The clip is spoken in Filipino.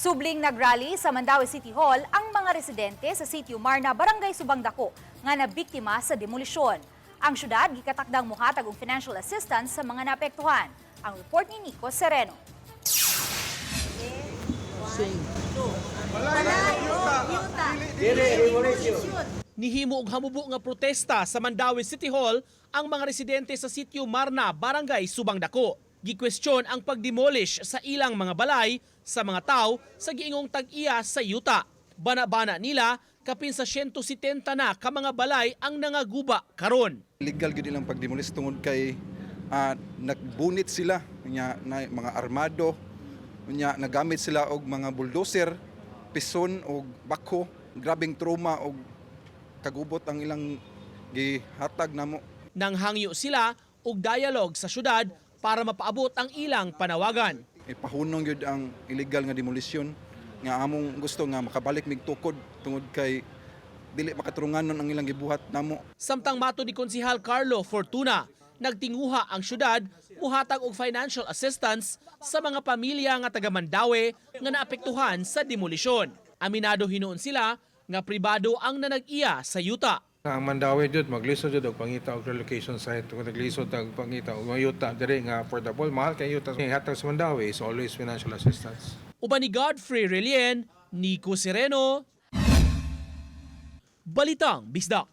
Subling nagrally sa Mandaue City Hall ang mga residente sa Sitio Marna, Barangay Subangdako nga nabiktima sa demolisyon. Ang syudad gikatakdang muhatag og financial assistance sa mga naapektuhan. Ang report ni Nico Sereno. Nihimo og hamubo nga protesta sa Mandaue City Hall ang mga residente sa Sitio Marna, Barangay Subangdako. Gikwestiyon ang pagdemolish sa ilang mga balay sa mga tao sa giingong tag-iya sa yuta. Bana-bana nila kapin sa 170 na ka mga balay ang nangaguba karon. Legal gid ilang pagdemolis tungod kay nagbunit sila nya na mga armado nya nagamit sila og mga bulldozer, pison og bako. Grabing trauma og kagubot ang ilang gihatag namo. Nang hangyo sila og dialogue sa syudad para mapaabot ang ilang panawagan. Ipahunong yun ang illegal nga demolisyon nga among gusto nga makabalik mig tukod tungod kay dili makaturunganon ang ilang gibuhat namo. Samtang mato ni Konsehal Carlo Fortuna, nagtinguha ang syudad muhatag og financial assistance sa mga pamilya nga taga Mandaue nga naapektuhan sa demolisyon. Aminado hinuon sila nga pribado ang nanag-iya sa yuta. Ang Mandaue jud maglisod jud og pangita og relocation site kung naglisod og pangita og mga yuta diri nga affordable mahal kay yuta hatag sa Mandaue is always financial assistance. Uban ni Godfrey Relien, Nico Sereno, Balitang Bisdak.